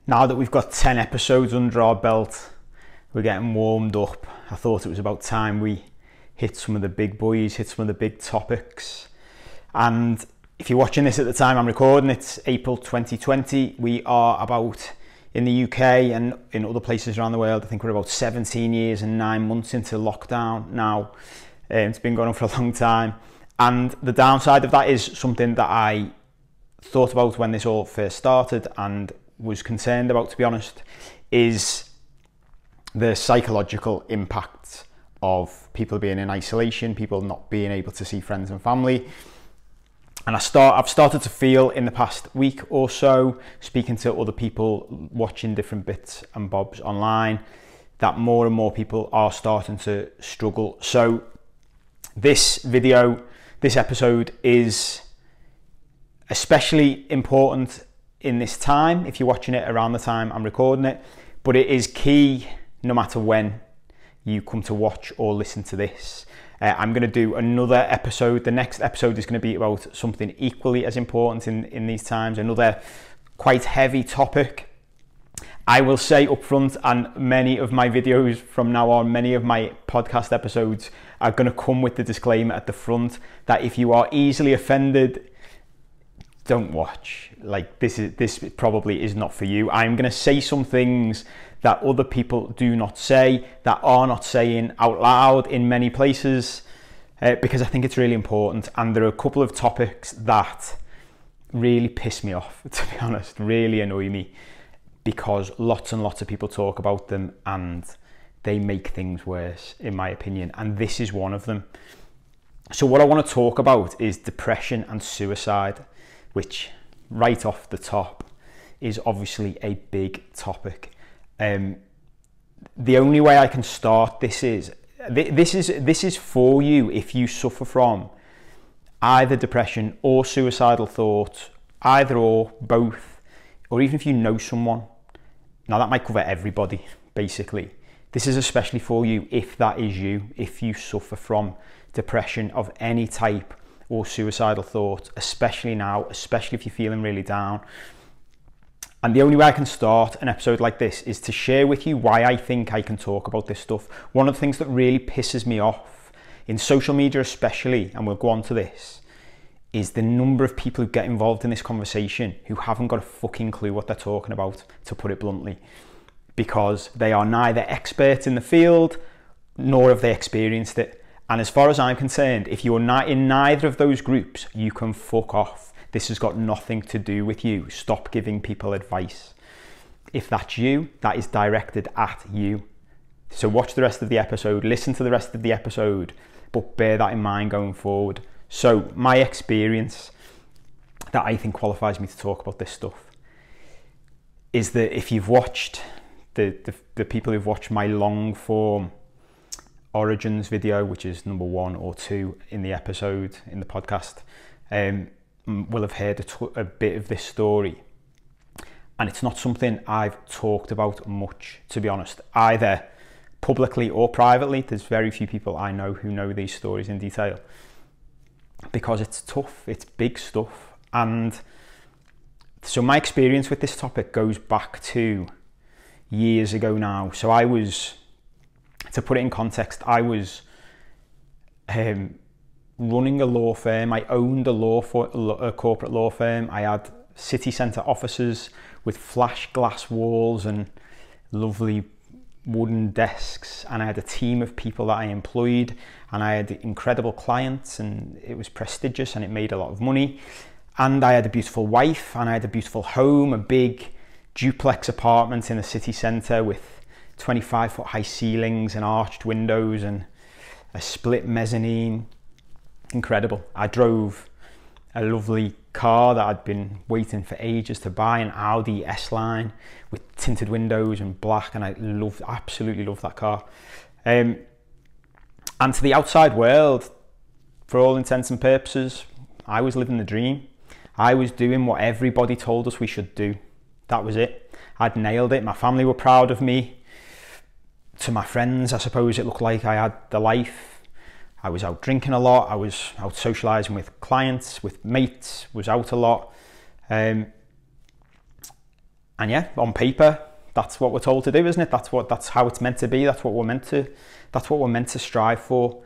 Now that we've got 10 episodes under our belt, we're getting warmed up. I thought it was about time we hit some of the big boys, hit some of the big topics. And if you're watching this at the time I'm recording, it's April 2020. We are about, in the UK and in other places around the world, I think we're about 17 years and 9 months into lockdown now. It's been going on for a long time. And the downside of that is something that I thought about when this all first started and was concerned about, to be honest, is the psychological impact of people being in isolation, people not being able to see friends and family. And I've started to feel in the past week or so, speaking to other people, watching different bits and bobs online, that more and more people are starting to struggle. So this episode is especially important in this time, if you're watching it around the time I'm recording it, but it is key no matter when you come to watch or listen to this. I'm going to do another episode. The next episode is going to be about something equally as important in these times, another quite heavy topic. I will say up front, and many of my videos from now on, many of my podcast episodes are going to come with the disclaimer at the front that if you are easily offended, don't watch. Like, this probably is not for you. I'm going to say some things that other people do not say, that are not saying out loud in many places, because I think it's really important. And there are a couple of topics that really piss me off, to be honest, really annoy me, because lots and lots of people talk about them and they make things worse, in my opinion. And this is one of them. So what I want to talk about is depression and suicide, which right off the top is obviously a big topic. The only way I can start this is for you if you suffer from either depression or suicidal thoughts, either or, both, or even if you know someone. Now that might cover everybody, basically. This is especially for you if that is you, if you suffer from depression of any type or suicidal thoughts, especially now, especially if you're feeling really down. And the only way I can start an episode like this is to share with you why I think I can talk about this stuff. One of the things that really pisses me off, in social media especially, and we'll go on to this, is the number of people who get involved in this conversation who haven't got a fucking clue what they're talking about, to put it bluntly, because they are neither experts in the field, nor have they experienced it. And as far as I'm concerned, if you're not in neither of those groups, you can fuck off. This has got nothing to do with you. Stop giving people advice. If that's you, that is directed at you. So watch the rest of the episode, listen to the rest of the episode, but bear that in mind going forward. So my experience that I think qualifies me to talk about this stuff is that if you've watched the people who've watched my long form origins video, which is number 1 or 2 in the episode, in the podcast, will have heard a bit of this story. And it's not something I've talked about much, to be honest, either publicly or privately. There's very few people I know who know these stories in detail, because it's tough, it's big stuff. And so my experience with this topic goes back to years ago now. So I was, to put it in context, I was running a law firm. I owned a corporate law firm. I had city centre offices with flash glass walls and lovely wooden desks, and I had a team of people that I employed, and I had incredible clients, and it was prestigious and it made a lot of money. And I had a beautiful wife, and I had a beautiful home, a big duplex apartment in the city centre with 25-foot high ceilings and arched windows and a split mezzanine. Incredible. I drove a lovely car that I'd been waiting for ages to buy, an Audi S-Line with tinted windows and black, and I absolutely loved that car. And to the outside world, for all intents and purposes, I was living the dream. I was doing what everybody told us we should do. That was it. I'd nailed it. My family were proud of me. To my friends, I suppose it looked like I had the life. I was out drinking a lot. I was out socialising with clients, with mates, was out a lot. And yeah, on paper, that's what we're told to do, isn't it? That's how it's meant to be. That's what we're meant to strive for.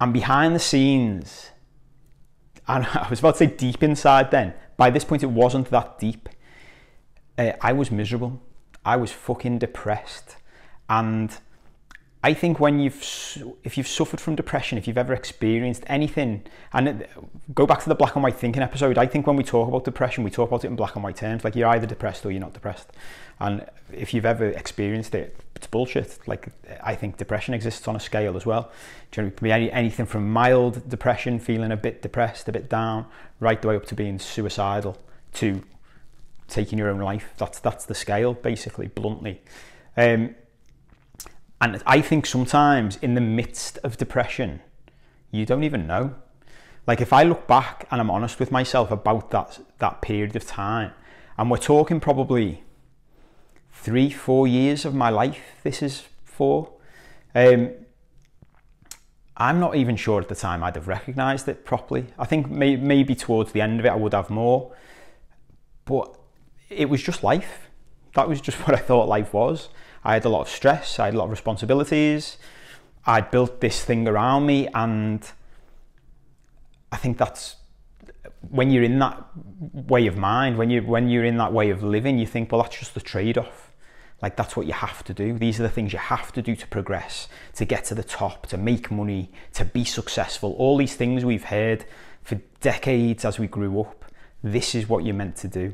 And behind the scenes, and I was about to say deep inside then, by this point it wasn't that deep. I was miserable. I was fucking depressed. And I think if you've suffered from depression, if you've ever experienced anything, and go back to the black and white thinking episode, I think when we talk about depression, we talk about it in black and white terms, like you're either depressed or you're not depressed. And if you've ever experienced it, it's bullshit. Like, I think depression exists on a scale as well. It can be anything from mild depression, feeling a bit depressed, a bit down, right the way up to being suicidal, to taking your own life. That's the scale, basically, bluntly. And I think sometimes in the midst of depression, you don't even know. Like, if I look back and I'm honest with myself about that period of time, and we're talking probably 3-4 years of my life, this is for, I'm not even sure at the time I'd have recognised it properly. I think maybe towards the end of it I would have more, but it was just life. That was just what I thought life was. I had a lot of stress, I had a lot of responsibilities, I'd built this thing around me, and I think that's, when you're in that way of mind, when you're in that way of living, you think, well, that's just the trade-off. Like, that's what you have to do. These are the things you have to do to progress, to get to the top, to make money, to be successful. All these things we've heard for decades as we grew up. This is what you're meant to do.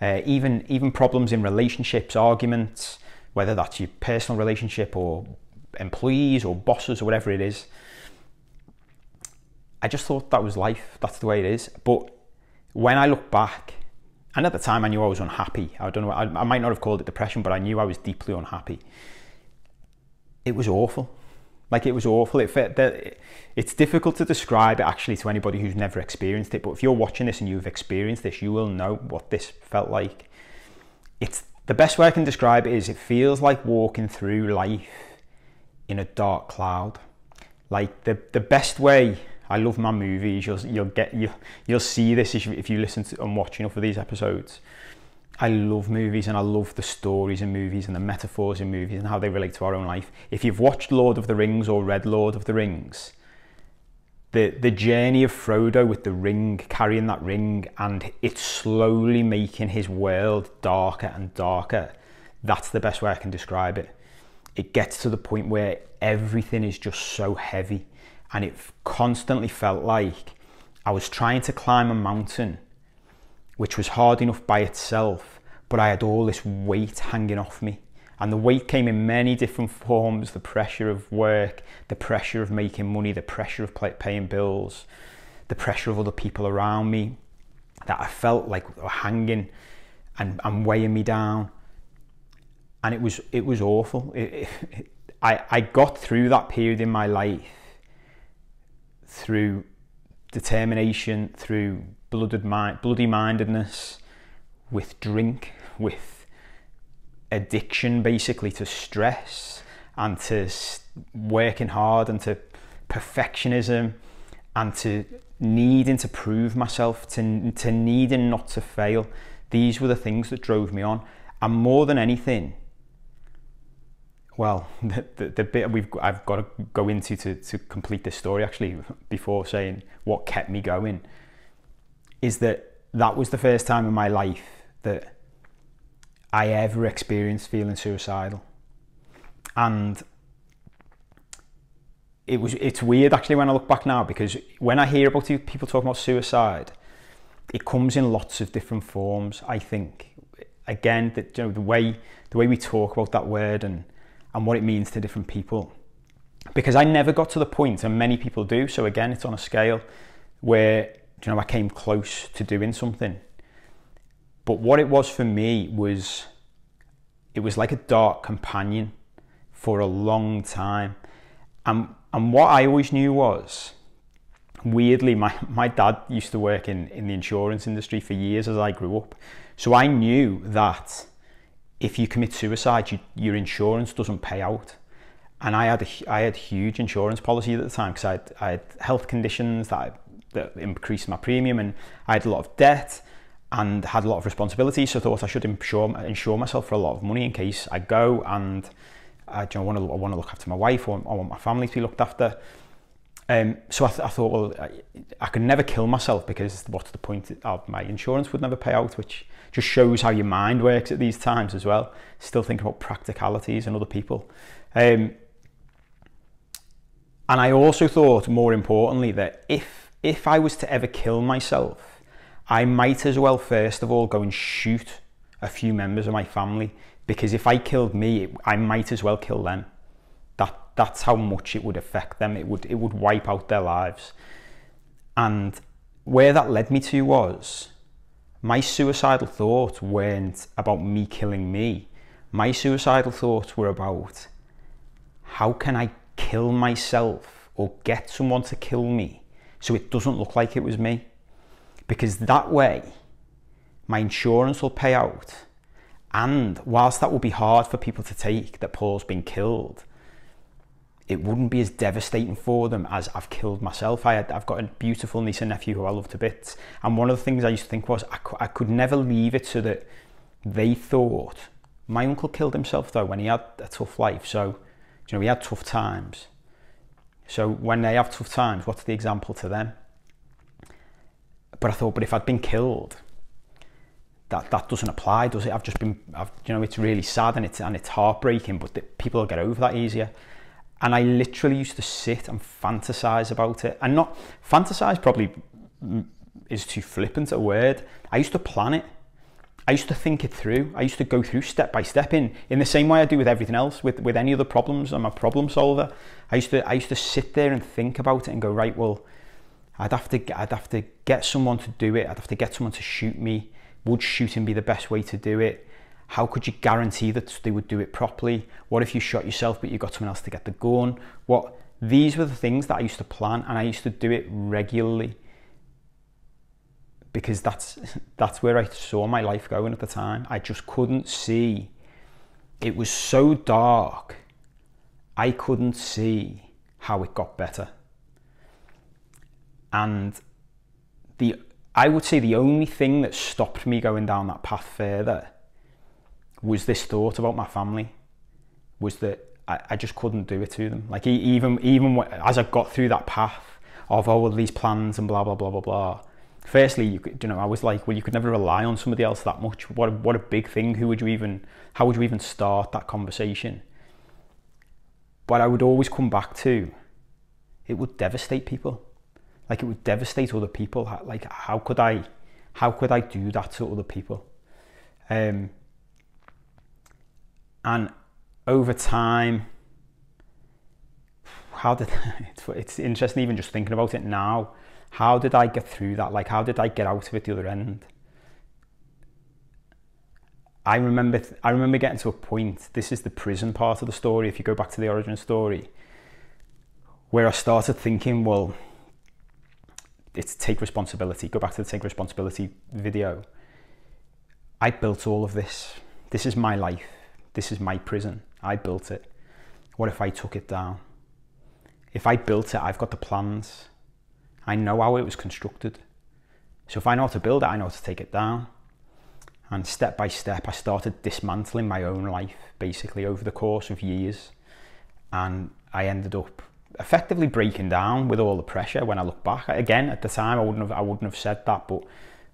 Even problems in relationships, arguments, whether that's your personal relationship or employees or bosses or whatever it is. I just thought that was life. That's the way it is. But when I look back, and at the time I knew I was unhappy. I don't know, I might not have called it depression, but I knew I was deeply unhappy. It was awful. Like, it was awful. It's difficult to describe it actually to anybody who's never experienced it. But if you're watching this and you've experienced this, you will know what this felt like. The best way I can describe it is, it feels like walking through life in a dark cloud. Like, the best way, I love my movies, you'll see this if you listen to and watch enough of these episodes. I love movies, and I love the stories in movies and the metaphors in movies and how they relate to our own life. If you've watched Lord of the Rings or read Lord of the Rings, the journey of Frodo with the ring, carrying that ring, and it's slowly making his world darker and darker. That's the best way I can describe it. It gets to the point where everything is just so heavy, and it constantly felt like I was trying to climb a mountain, which was hard enough by itself, but I had all this weight hanging off me. And the weight came in many different forms: the pressure of work, the pressure of making money, the pressure of paying bills, the pressure of other people around me that I felt like were hanging and weighing me down. And it was awful. I got through that period in my life through determination, through bloody-mindedness, with drink, with addiction, basically, to stress and to working hard and to perfectionism and to needing to prove myself, to needing not to fail. These were the things that drove me on. And more than anything, well, the bit I've got to go into to complete this story, actually, before saying what kept me going, is that was the first time in my life that I ever experienced feeling suicidal. And it's weird, actually, when I look back now, because when I hear about people talking about suicide, it comes in lots of different forms. I think, again, that, you know, the way we talk about that word and what it means to different people, because I never got to the point, and many people do, so again, it's on a scale where, you know, I came close to doing something. But what it was for me was, it was like a dark companion for a long time. And what I always knew was, weirdly, my dad used to work in the insurance industry for years as I grew up. So I knew that if you commit suicide, your insurance doesn't pay out. And I had huge insurance policy at the time, because I had health conditions that increased my premium, and I had a lot of debt. and had a lot of responsibilities, so I thought I should insure myself for a lot of money in case I go and I want to look after my wife, or I want my family to be looked after. So I thought, well, I could never kill myself, because what's the point of my insurance would never pay out, which just shows how your mind works at these times as well. Still thinking about practicalities and other people. And I also thought, more importantly, that if I was to ever kill myself, I might as well first of all go and shoot a few members of my family, because if I killed me, I might as well kill them. That's how much it would affect them. It would wipe out their lives. And where that led me to was, my suicidal thoughts weren't about me killing me. My suicidal thoughts were about, how can I kill myself or get someone to kill me so it doesn't look like it was me? Because that way, my insurance will pay out. And whilst that will be hard for people to take, that Paul's been killed, it wouldn't be as devastating for them as I've killed myself. I've got a beautiful niece and nephew who I love to bits. And one of the things I used to think was, I could never leave it so that they thought, my uncle killed himself though when he had a tough life. So, you know, he had tough times. So when they have tough times, what's the example to them? But I thought, but if I'd been killed, that doesn't apply, does it? You know, it's really sad and it's heartbreaking, but people will get over that easier. And I literally used to sit and fantasize about it. And not fantasize probably is too flippant a word. I used to plan it. I used to think it through. I used to go through step by step in the same way I do with everything else, with any other problems. I'm a problem solver. I used to sit there and think about it and go, right, well, I'd have to get someone to do it. I'd have to get someone to shoot me. Would shooting be the best way to do it? How could you guarantee that they would do it properly? What if you shot yourself but you got someone else to get the gun? These were the things that I used to plan, and I used to do it regularly, because that's where I saw my life going at the time. I just couldn't see. It was so dark. I couldn't see how it got better. And I would say the only thing that stopped me going down that path further was this thought about my family, was that I just couldn't do it to them. Like even as I got through that path of all these plans and blah, blah, blah, blah, blah. Firstly, I was like, well, you could never rely on somebody else that much. What a big thing. How would you even start that conversation? But I would always come back to, it would devastate people. Like, it would devastate other people. Like, how could I do that to other people? And over time, it's interesting even just thinking about it now. How did I get through that? Like, how did I get out of it the other end? I remember getting to a point, this is the prison part of the story, if you go back to the origin story, where I started thinking, well, it's take responsibility. Go back to the take responsibility video. I built all of this. This is my life. This is my prison. I built it. What if I took it down? If I built it, I've got the plans. I know how it was constructed. So if I know how to build it, I know how to take it down. And step by step, I started dismantling my own life, basically, over the course of years. And I ended up effectively breaking down with all the pressure when I look back. Again, at the time, I wouldn't have said that, but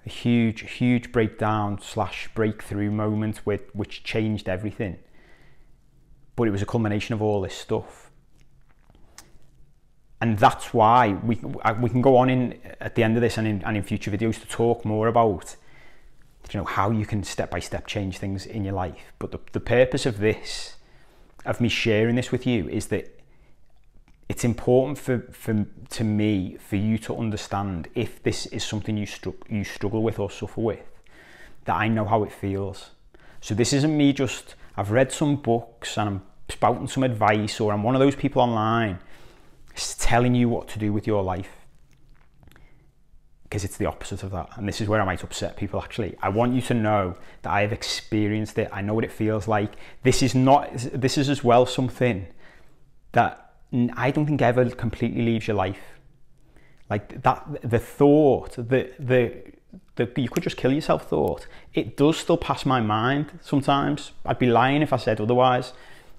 a huge breakdown / breakthrough moment which changed everything. But it was a culmination of all this stuff. And that's why we can go on at the end of this and in future videos to talk more about, you know, how you can step by step change things in your life. But the purpose of this, of me sharing this with you, is that it's important to me for you to understand, if this is something you struggle with or suffer with, that I know how it feels. So this isn't me just, I've read some books and I'm spouting some advice, or I'm one of those people online telling you what to do with your life, because it's the opposite of that. And this is where I might upset people, actually. I want you to know that I have experienced it. I know what it feels like. This is as well something that I don't think ever completely leaves your life. Like that, the thought, the the you could just kill yourself thought, it does still pass my mind sometimes. I'd be lying if I said otherwise.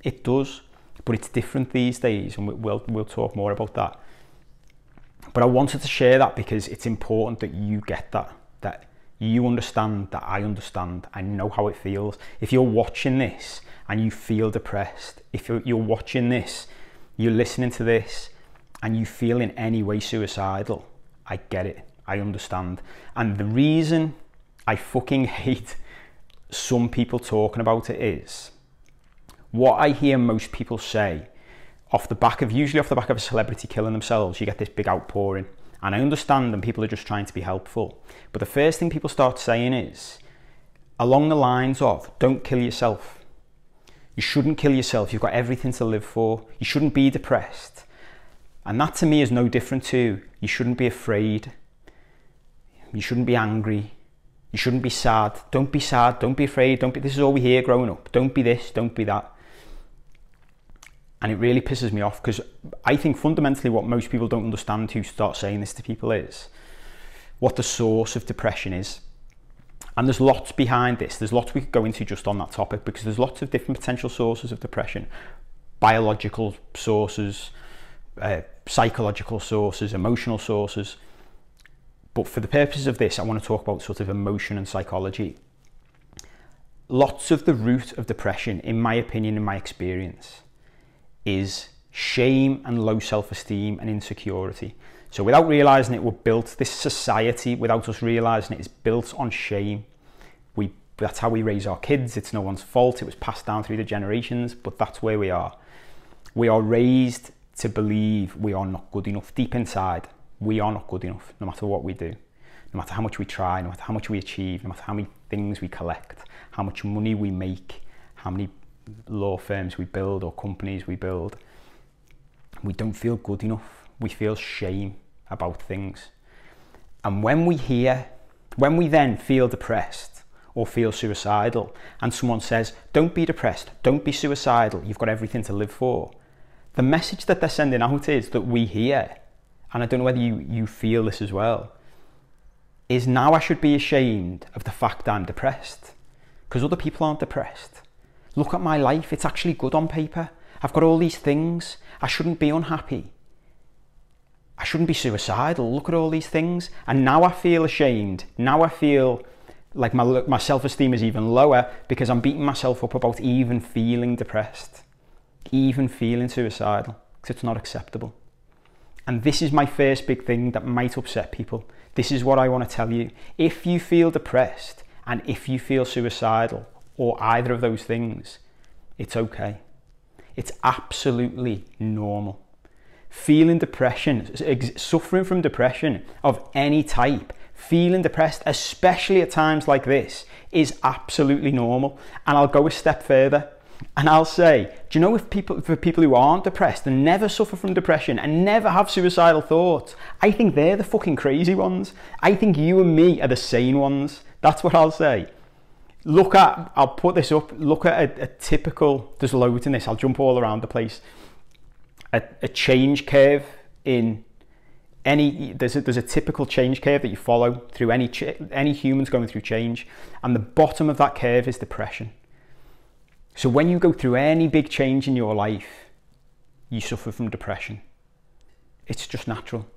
It does, but it's different these days, and we'll talk more about that. But I wanted to share that because it's important that you get that you understand that I understand. I know how it feels. If you're watching this and you feel depressed, if you're watching this, you're listening to this, and you feel in any way suicidal, I get it. I understand. And the reason I fucking hate some people talking about it is, what I hear most people say, usually off the back of a celebrity killing themselves, you get this big outpouring. And I understand, and people are just trying to be helpful. But the first thing people start saying is, along the lines of, don't kill yourself. You shouldn't kill yourself. You've got everything to live for. You shouldn't be depressed. And that to me is no different to, you shouldn't be afraid. You shouldn't be angry. You shouldn't be sad. Don't be sad. Don't be afraid. This is all we hear growing up. Don't be this. Don't be that. And it really pisses me off, because I think fundamentally what most people don't understand who start saying this to people is what the source of depression is. And there's lots behind this. There's lots we could go into just on that topic, because there's lots of different potential sources of depression. Biological sources, psychological sources, emotional sources. But for the purposes of this, I want to talk about sort of emotion and psychology. Lots of the root of depression, in my opinion, in my experience, is shame and low self-esteem and insecurity. So without realizing it, we're built, this society, without us realizing it, is built on shame. That's how we raise our kids. It's no one's fault. It was passed down through the generations, but that's where we are. We are raised to believe we are not good enough. Deep inside, we are not good enough, no matter what we do, no matter how much we try, no matter how much we achieve, no matter how many things we collect, how much money we make, how many law firms we build or companies we build. We don't feel good enough. We feel shame about things. And when we then feel depressed or feel suicidal, and someone says, don't be depressed, don't be suicidal, you've got everything to live for, the message that they're sending out is, that we hear, and I don't know whether you feel this as well, is now I should be ashamed of the fact I'm depressed, because other people aren't depressed. Look at my life, it's actually good on paper. I've got all these things. I shouldn't be unhappy. I shouldn't be suicidal. Look at all these things. And now I feel ashamed. Now I feel like my self-esteem is even lower, because I'm beating myself up about even feeling depressed, even feeling suicidal, because it's not acceptable. And this is my first big thing that might upset people. This is what I want to tell you. If you feel depressed and if you feel suicidal, or either of those things, it's okay. It's absolutely normal. Feeling depression, suffering from depression of any type, feeling depressed, especially at times like this, is absolutely normal. And I'll go a step further and I'll say, do you know, for people who aren't depressed and never suffer from depression and never have suicidal thoughts, I think they're the fucking crazy ones. I think you and me are the sane ones. That's what I'll say. I'll put this up, look at a typical, there's loads in this, I'll jump all around the place. A change curve in any, there's a typical change curve that you follow through any humans going through change, and the bottom of that curve is depression. So when you go through any big change in your life, you suffer from depression. It's just natural.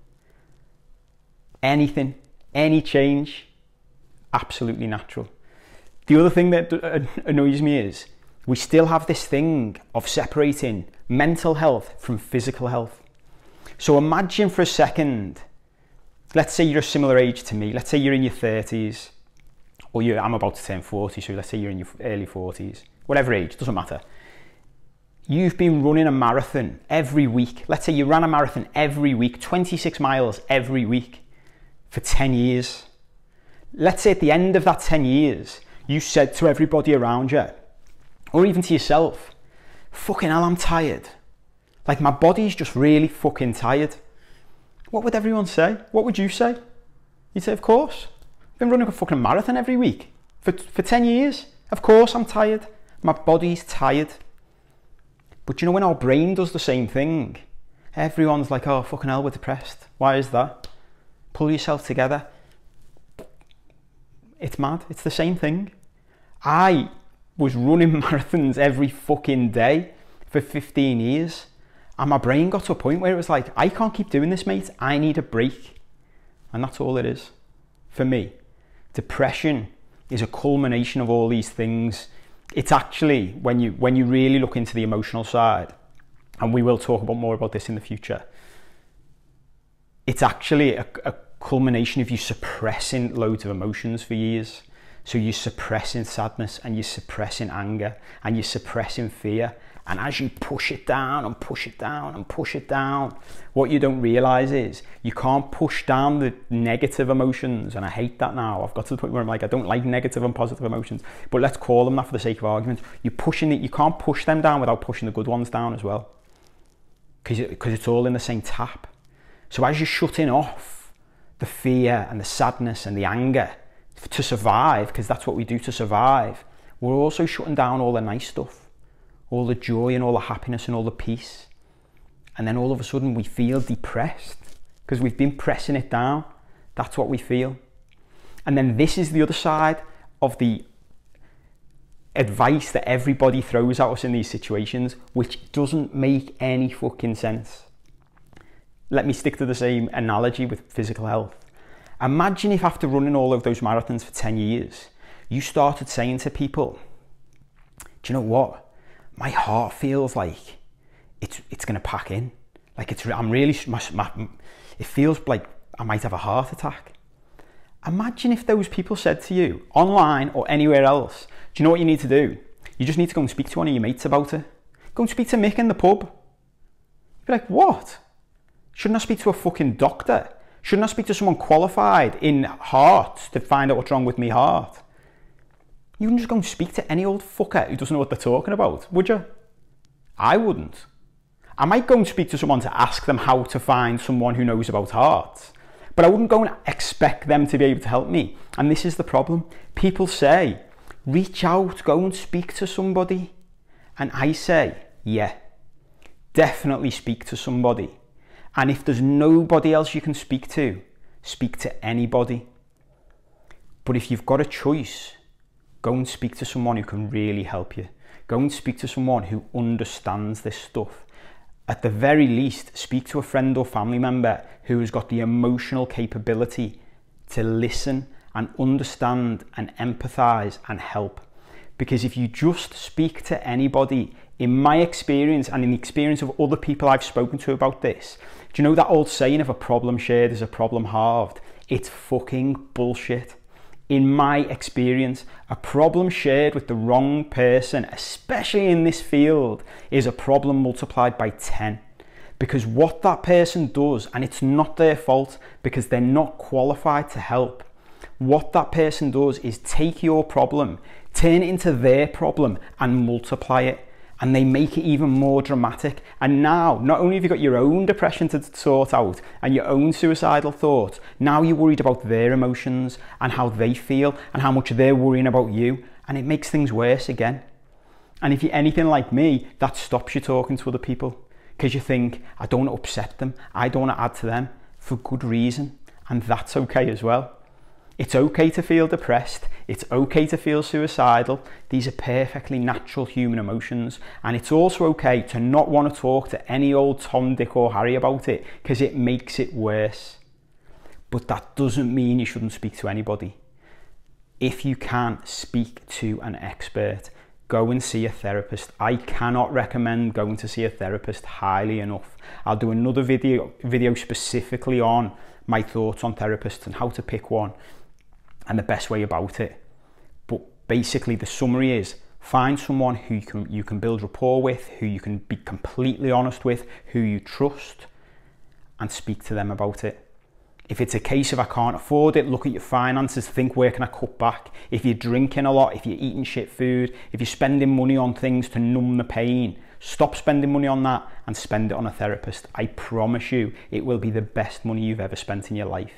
Anything, any change, absolutely natural. The other thing that annoys me is we still have this thing of separating mental health from physical health. So imagine for a second, let's say you're a similar age to me. Let's say you're in your 30s, or I'm about to turn 40, so let's say you're in your early 40s, whatever age, doesn't matter. You've been running a marathon every week. Let's say you ran a marathon every week, 26 miles every week for 10 years. Let's say at the end of that 10 years, you said to everybody around you, or even to yourself, fucking hell, I'm tired. Like, my body's just really fucking tired. What would everyone say? What would you say? You'd say, of course. I've been running a fucking marathon every week for 10 years. Of course I'm tired. My body's tired. But you know, when our brain does the same thing, everyone's like, oh, fucking hell, we're depressed. Why is that? Pull yourself together. It's mad. It's the same thing. I was running marathons every fucking day for 15 years. And my brain got to a point where it was like, I can't keep doing this, mate. I need a break. And that's all it is. For me, depression is a culmination of all these things. It's actually, when you really look into the emotional side, and we will talk about more about this in the future, it's actually a culmination of you suppressing loads of emotions for years. So you're suppressing sadness, and you're suppressing anger, and you're suppressing fear. And as you push it down and push it down and push it down, what you don't realize is you can't push down the negative emotions. And I hate that now. I've got to the point where I'm like, I don't like negative and positive emotions, but let's call them that for the sake of argument. You're pushing it. You can't push them down without pushing the good ones down as well, because it's all in the same tap. So as you're shutting off the fear and the sadness and the anger to survive, because that's what we do to survive, we're also shutting down all the nice stuff, all the joy and all the happiness and all the peace. And then all of a sudden we feel depressed because we've been pressing it down. That's what we feel. And then this is the other side of the advice that everybody throws at us in these situations, which doesn't make any fucking sense. Let me stick to the same analogy with physical health. Imagine if after running all of those marathons for 10 years, you started saying to people, do you know what? My heart feels like it's going to pack in. Like it feels like I might have a heart attack. Imagine if those people said to you, online or anywhere else, do you know what you need to do? You just need to go and speak to one of your mates about it. Go and speak to Mick in the pub. You'd be like, what? Shouldn't I speak to a fucking doctor? Shouldn't I speak to someone qualified in heart to find out what's wrong with my heart? You wouldn't just go and speak to any old fucker who doesn't know what they're talking about, would you? I wouldn't. I might go and speak to someone to ask them how to find someone who knows about heart, but I wouldn't go and expect them to be able to help me. And this is the problem. People say, reach out, go and speak to somebody. And I say, yeah, definitely speak to somebody. And if there's nobody else you can speak to anybody. But if you've got a choice, go and speak to someone who can really help you. Go and speak to someone who understands this stuff. At the very least, speak to a friend or family member who has got the emotional capability to listen and understand and empathize and help. Because if you just speak to anybody, in my experience and in the experience of other people I've spoken to about this, do you know that old saying, if a problem shared is a problem halved? It's fucking bullshit. In my experience, a problem shared with the wrong person, especially in this field, is a problem multiplied by 10. Because what that person does, and it's not their fault because they're not qualified to help, what that person does is take your problem, turn it into their problem and multiply it. And they make it even more dramatic. And now, not only have you got your own depression to sort out and your own suicidal thoughts, now you're worried about their emotions and how they feel and how much they're worrying about you. And it makes things worse again. And if you're anything like me, that stops you talking to other people because you think, I don't want to upset them. I don't want to add to them, for good reason. And that's okay as well. It's okay to feel depressed. It's okay to feel suicidal. These are perfectly natural human emotions. And it's also okay to not want to talk to any old Tom, Dick or Harry about it because it makes it worse. But that doesn't mean you shouldn't speak to anybody. If you can, speak to an expert. Go and see a therapist. I cannot recommend going to see a therapist highly enough. I'll do another video specifically on my thoughts on therapists and how to pick one and the best way about it. But basically the summary is, find someone who you can build rapport with, who you can be completely honest with, who you trust, and speak to them about it. If it's a case of I can't afford it, look at your finances, think where can I cut back. If you're drinking a lot, if you're eating shit food, if you're spending money on things to numb the pain, stop spending money on that and spend it on a therapist. I promise you, it will be the best money you've ever spent in your life.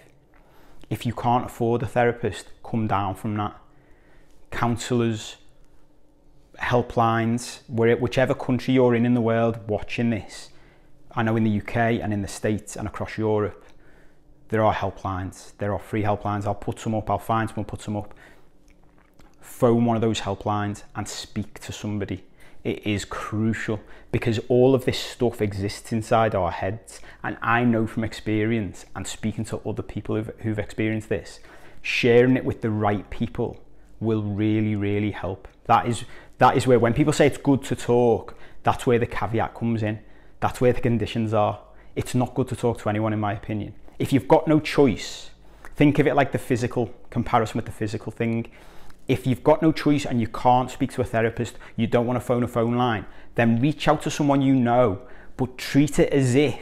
If you can't afford a therapist, come down from that. Counsellors, helplines, whichever country you're in the world watching this. I know in the UK and in the States and across Europe, There are helplines. There are free helplines. I'll put some up. I'll find some, put some up. Phone one of those helplines and speak to somebody. It is crucial, because all of this stuff exists inside our heads. And I know from experience, and speaking to other people who've experienced this, sharing it with the right people will really, really help. That is where, when people say it's good to talk, that's where the caveat comes in. That's where the conditions are. It's not good to talk to anyone, in my opinion. If you've got no choice, think of it like the physical comparison with the physical thing. If you've got no choice and you can't speak to a therapist, you don't want to phone a phone line, then reach out to someone you know, but treat it as if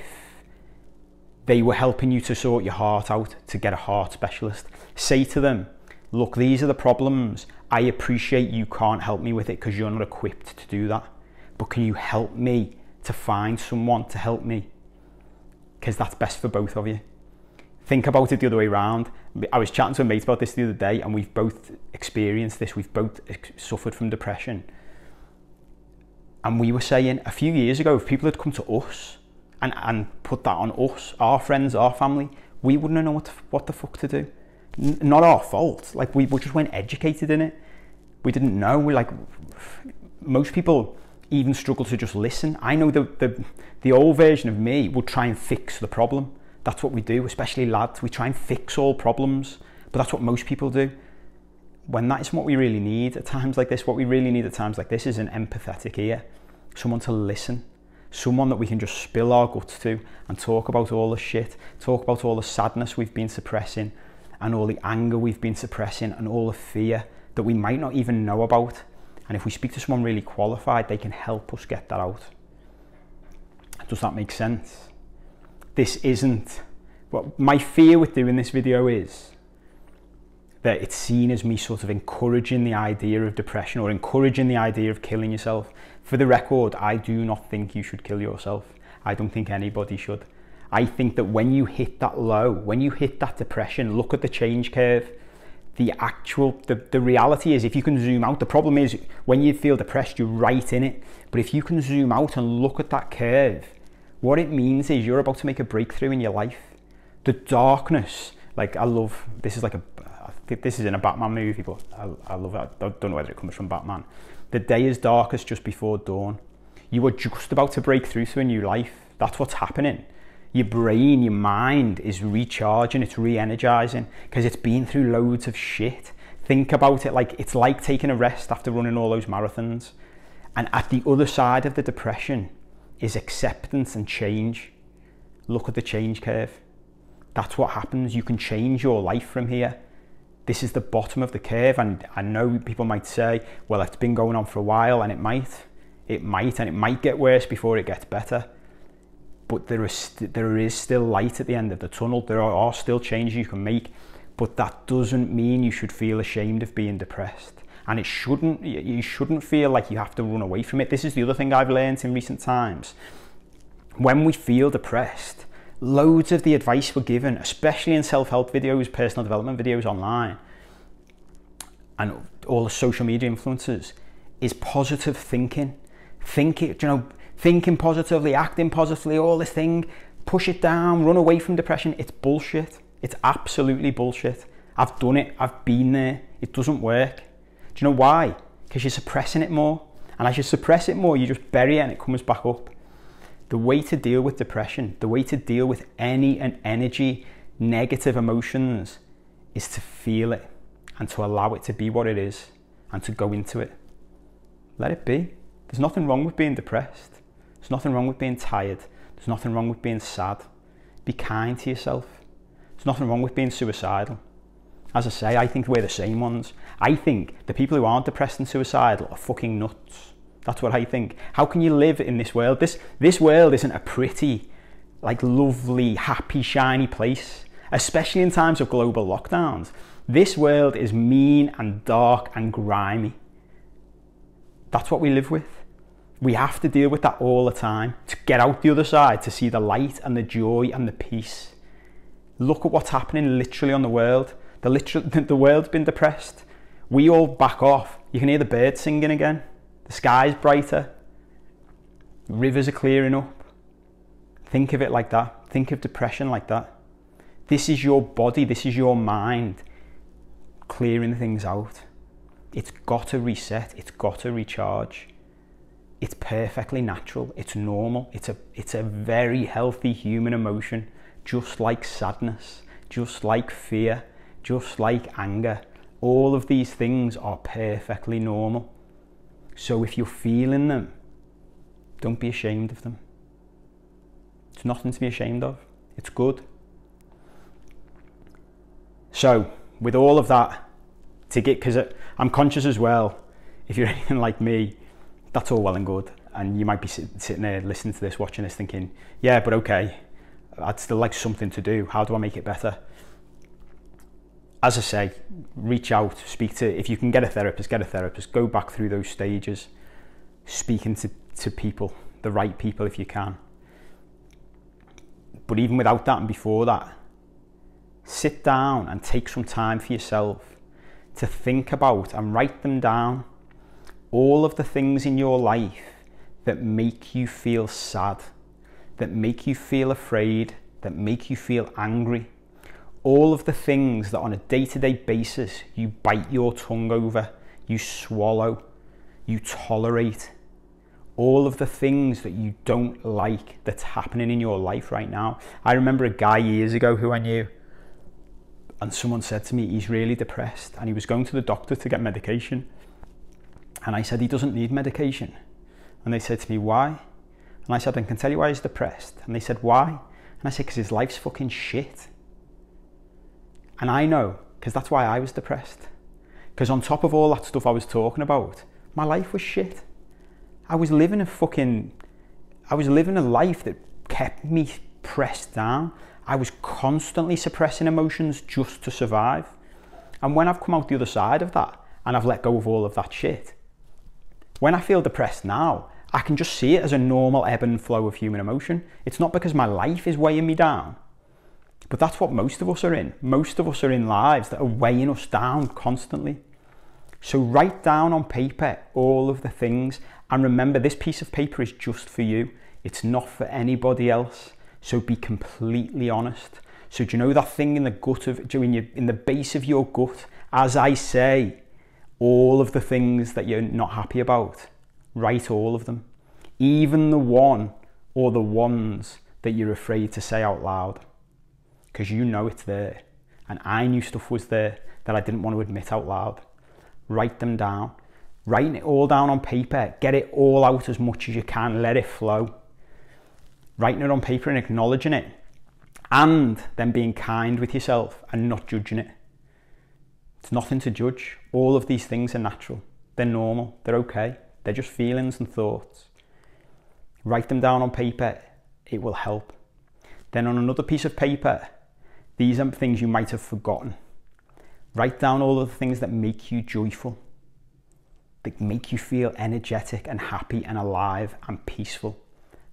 they were helping you to sort your heart out, to get a heart specialist. Say to them, look, these are the problems. I appreciate you can't help me with it because you're not equipped to do that. But can you help me to find someone to help me? Because that's best for both of you. Think about it the other way around. I was chatting to a mate about this the other day, and we've both experienced this. We've both suffered from depression. And we were saying a few years ago, if people had come to us and put that on us, our friends, our family, we wouldn't know what the fuck to do. Not our fault. Like, we just weren't educated in it. We didn't know. Most people even struggle to just listen. I know the old version of me would try and fix the problem. That's what we do, especially lads. We try and fix all problems, but that's what most people do. When that isn't what we really need at times like this, what we really need at times like this is an empathetic ear, someone to listen, someone that we can just spill our guts to and talk about all the shit, talk about all the sadness we've been suppressing and all the anger we've been suppressing and all the fear that we might not even know about. And if we speak to someone really qualified, they can help us get that out. Does that make sense? This isn't, what my fear with doing this video is that it's seen as me sort of encouraging the idea of depression or encouraging the idea of killing yourself. For the record, I do not think you should kill yourself. I don't think anybody should. I think that when you hit that low, when you hit that depression, look at the change curve. The reality is, if you can zoom out, the problem is when you feel depressed, you're right in it. But if you can zoom out and look at that curve, what it means is you're about to make a breakthrough in your life. The darkness, like this is in a Batman movie, but I love it. I don't know whether it comes from Batman. The day is darkest just before dawn. You are just about to break through to a new life. That's what's happening. Your brain, your mind is recharging, it's re-energizing because it's been through loads of shit. Think about it like it's like taking a rest after running all those marathons. And at the other side of the depression is acceptance and change. Look at the change curve. That's what happens. You can change your life from here. This is the bottom of the curve, and I know people might say, well, it's been going on for a while, and it might get worse before it gets better. But there is still light at the end of the tunnel. There are still changes you can make, but that doesn't mean you should feel ashamed of being depressed. And you shouldn't feel like you have to run away from it. This is the other thing I've learned in recent times. When we feel depressed, loads of the advice we're given, especially in self-help videos, personal development videos online, and all the social media influencers, is positive thinking. Thinking positively, acting positively, all this thing, push it down, run away from depression. It's bullshit. It's absolutely bullshit. I've done it. I've been there. It doesn't work. Do you know why? Because you're suppressing it more. And as you suppress it more, you just bury it and it comes back up. The way to deal with depression, the way to deal with any negative emotions is to feel it and to allow it to be what it is and to go into it. Let it be. There's nothing wrong with being depressed. There's nothing wrong with being tired. There's nothing wrong with being sad. Be kind to yourself. There's nothing wrong with being suicidal. As I say, I think we're the same ones. I think the people who aren't depressed and suicidal are fucking nuts. That's what I think. How can you live in this world? This world isn't a pretty, like, lovely, happy, shiny place, especially in times of global lockdowns. This world is mean and dark and grimy. That's what we live with. We have to deal with that all the time to get out the other side, to see the light and the joy and the peace. Look at what's happening literally on the world. The world's been depressed. We all back off. You can hear the birds singing again. The sky's brighter. Rivers are clearing up. Think of it like that. Think of depression like that. This is your body, this is your mind clearing things out. It's got to reset, it's got to recharge. It's perfectly natural, it's normal, it's a very healthy human emotion, just like sadness, just like fear, just like anger. All of these things are perfectly normal. So if you're feeling them, don't be ashamed of them. It's nothing to be ashamed of. It's good. So with all of that, because I'm conscious as well, if you're anything like me, that's all well and good. And you might be sitting there listening to this, watching this thinking, yeah, but okay, I'd still like something to do. How do I make it better? As I say, reach out, speak to, if you can get a therapist, go back through those stages, speaking to people, the right people if you can. But even without that and before that, sit down and take some time for yourself to think about and write them down. All of the things in your life that make you feel sad, that make you feel afraid, that make you feel angry. All of the things that on a day-to-day basis you bite your tongue over, you swallow, you tolerate. All of the things that you don't like that's happening in your life right now. I remember a guy years ago who I knew, and someone said to me, he's really depressed, and he was going to the doctor to get medication. And I said, he doesn't need medication. And they said to me, why? And I said, I can tell you why he's depressed. And they said, why? And I said, because his life's fucking shit. And I know, because that's why I was depressed. Because on top of all that stuff I was talking about, my life was shit. I was living a life that kept me pressed down. I was constantly suppressing emotions just to survive. And when I've come out the other side of that, and I've let go of all of that shit, when I feel depressed now, I can just see it as a normal ebb and flow of human emotion. It's not because my life is weighing me down, but that's what most of us are in. Most of us are in lives that are weighing us down constantly. So write down on paper all of the things, and remember, this piece of paper is just for you. It's not for anybody else. So be completely honest. So do you know that thing in the gut of, in the base of your gut, as I say, all of the things that you're not happy about, write all of them. Even the one or the ones that you're afraid to say out loud, because you know it's there. And I knew stuff was there that I didn't want to admit out loud. Write them down. Writing it all down on paper, get it all out as much as you can, let it flow. Writing it on paper and acknowledging it, and then being kind with yourself and not judging it. It's nothing to judge. All of these things are natural. They're normal. They're okay. They're just feelings and thoughts. Write them down on paper. It will help. Then on another piece of paper, these are things you might have forgotten. Write down all of the things that make you joyful, that make you feel energetic and happy and alive and peaceful.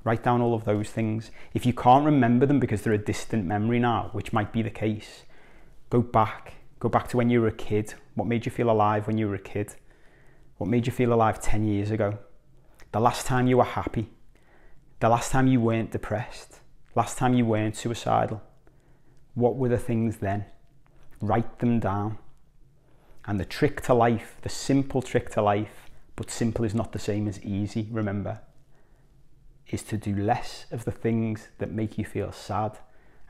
Write down all of those things. If you can't remember them because they're a distant memory now, which might be the case, go back. Go back to when you were a kid. What made you feel alive when you were a kid? What made you feel alive 10 years ago? The last time you were happy. The last time you weren't depressed. Last time you weren't suicidal. What were the things then? Write them down. And the trick to life, the simple trick to life, but simple is not the same as easy, remember, is to do less of the things that make you feel sad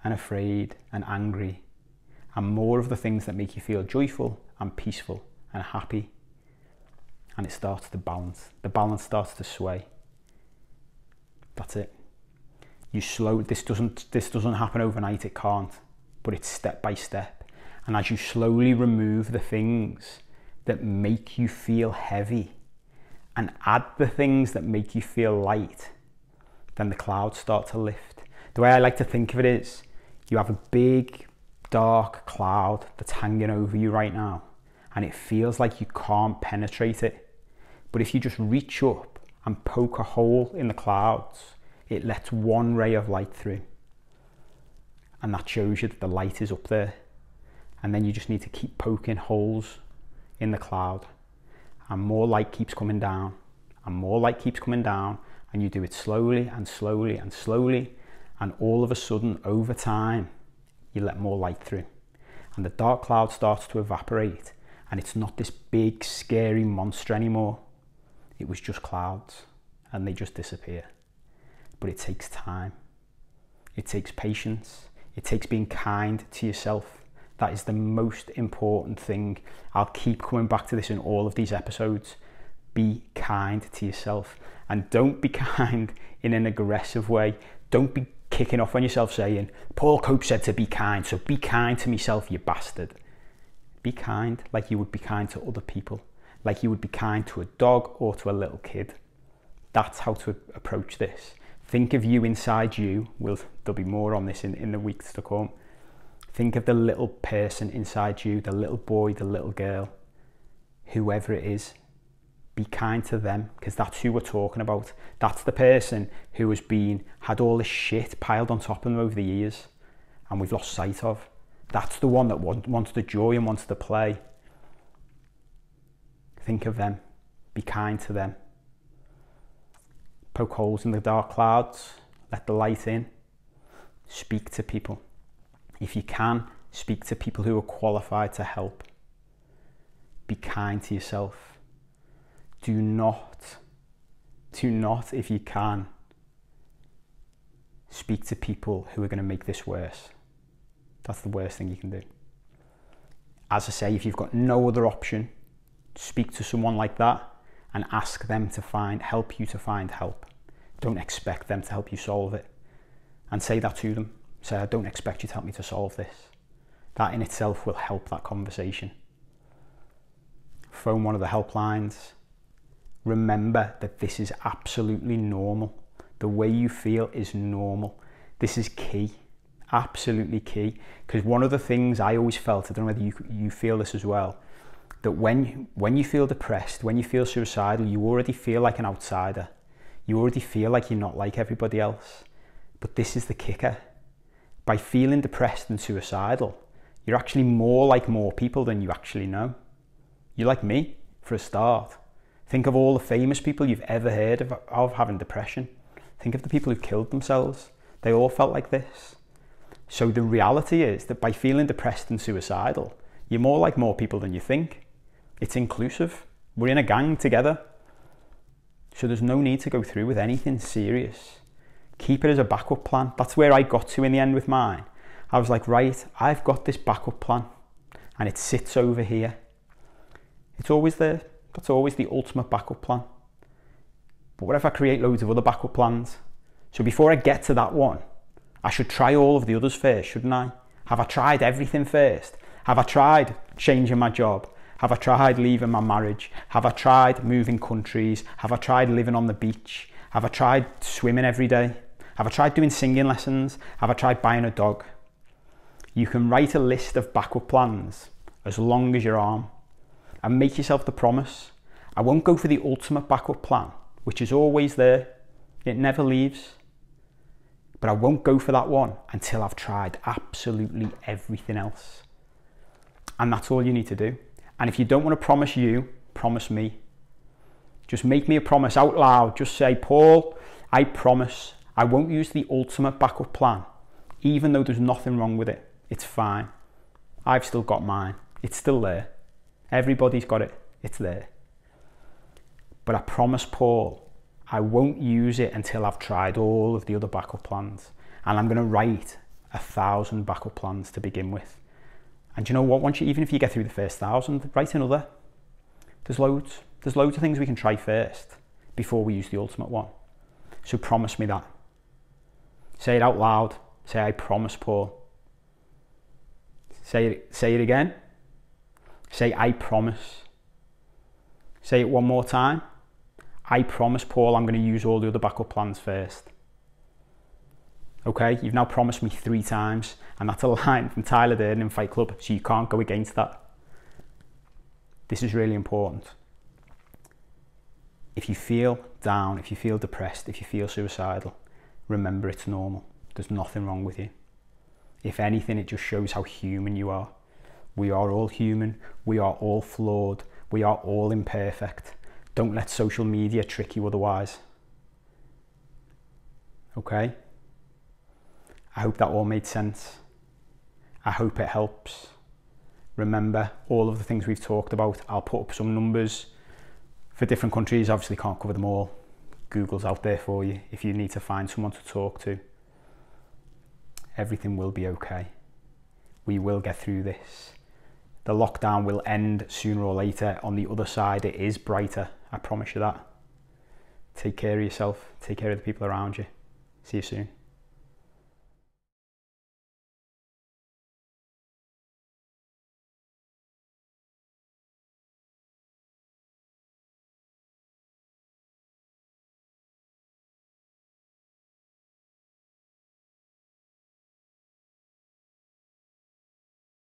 and afraid and angry, and more of the things that make you feel joyful and peaceful and happy. And it starts to balance. The balance starts to sway. That's it. This doesn't happen overnight, it can't, but it's step by step. And as you slowly remove the things that make you feel heavy and add the things that make you feel light, then the clouds start to lift. The way I like to think of it is, you have a big dark cloud that's hanging over you right now, and it feels like you can't penetrate it. But if you just reach up and poke a hole in the clouds, it lets one ray of light through, and that shows you that the light is up there. And then you just need to keep poking holes in the cloud, and more light keeps coming down, and more light keeps coming down, and you do it slowly and slowly and slowly, and all of a sudden, over time, you let more light through. And the dark cloud starts to evaporate, and it's not this big, scary monster anymore. It was just clouds, and they just disappear. But it takes time. It takes patience. It takes being kind to yourself. That is the most important thing. I'll keep coming back to this in all of these episodes. Be kind to yourself. And don't be kind in an aggressive way. Don't be kicking off on yourself saying, Paul Cope said to be kind, so be kind to myself, you bastard. Be kind like you would be kind to other people, like you would be kind to a dog or to a little kid. That's how to approach this. Think of you inside you. There'll be more on this in the weeks to come. Think of the little person inside you, the little boy, the little girl, whoever it is. Be kind to them, because that's who we're talking about. That's the person who has had all this shit piled on top of them over the years and we've lost sight of. That's the one that wants the joy and wants to play. Think of them. Be kind to them. Poke holes in the dark clouds. Let the light in. Speak to people. If you can, speak to people who are qualified to help. Be kind to yourself. Do not, if you can, speak to people who are going to make this worse. That's the worst thing you can do. As I say, if you've got no other option, speak to someone like that and ask them to help you to find help. Don't expect them to help you solve it. And say that to them. Say, I don't expect you to help me to solve this. That in itself will help that conversation. Phone one of the helplines. Remember that this is absolutely normal. The way you feel is normal. This is key, absolutely key. Because one of the things I always felt, I don't know whether you feel this as well, that when you feel depressed, when you feel suicidal, you already feel like an outsider. You already feel like you're not like everybody else. But this is the kicker. By feeling depressed and suicidal, you're actually more like more people than you actually know. You're like me, for a start. Think of all the famous people you've ever heard of having depression. Think of the people who've killed themselves. They all felt like this. So the reality is that by feeling depressed and suicidal, you're more like more people than you think. It's inclusive. We're in a gang together. So there's no need to go through with anything serious. Keep it as a backup plan. That's where I got to in the end with mine. I was like, right, I've got this backup plan and it sits over here. It's always there. That's always the ultimate backup plan. But what if I create loads of other backup plans? So before I get to that one, I should try all of the others first, shouldn't I? Have I tried everything first? Have I tried changing my job? Have I tried leaving my marriage? Have I tried moving countries? Have I tried living on the beach? Have I tried swimming every day? Have I tried doing singing lessons? Have I tried buying a dog? You can write a list of backup plans as long as your arm. And make yourself the promise. I won't go for the ultimate backup plan, which is always there. It never leaves. But I won't go for that one until I've tried absolutely everything else. And that's all you need to do. And if you don't want to promise you, promise me. Just make me a promise out loud. Just say, Paul, I promise I won't use the ultimate backup plan, even though there's nothing wrong with it. It's fine. I've still got mine. It's still there. Everybody's got it. It's there. But I promise, Paul, I won't use it until I've tried all of the other backup plans. And I'm going to write 1,000 backup plans to begin with. And you know what? Even if you get through the first 1,000, write another. There's loads. There's loads of things we can try first before we use the ultimate one. So promise me that. Say it out loud. Say, I promise, Paul. Say it again. Say, I promise. Say it one more time. I promise, Paul, I'm going to use all the other backup plans first. Okay, you've now promised me 3 times, and that's a line from Tyler Durden in Fight Club, so you can't go against that. This is really important. If you feel down, if you feel depressed, if you feel suicidal, remember it's normal. There's nothing wrong with you. If anything, it just shows how human you are. We are all human, we are all flawed, we are all imperfect. Don't let social media trick you otherwise. Okay? I hope that all made sense. I hope it helps. Remember all of the things we've talked about. I'll put up some numbers for different countries. Obviously can't cover them all. Google's out there for you if you need to find someone to talk to. Everything will be okay. We will get through this. The lockdown will end sooner or later. On the other side, it is brighter. I promise you that. Take care of yourself. Take care of the people around you. See you soon.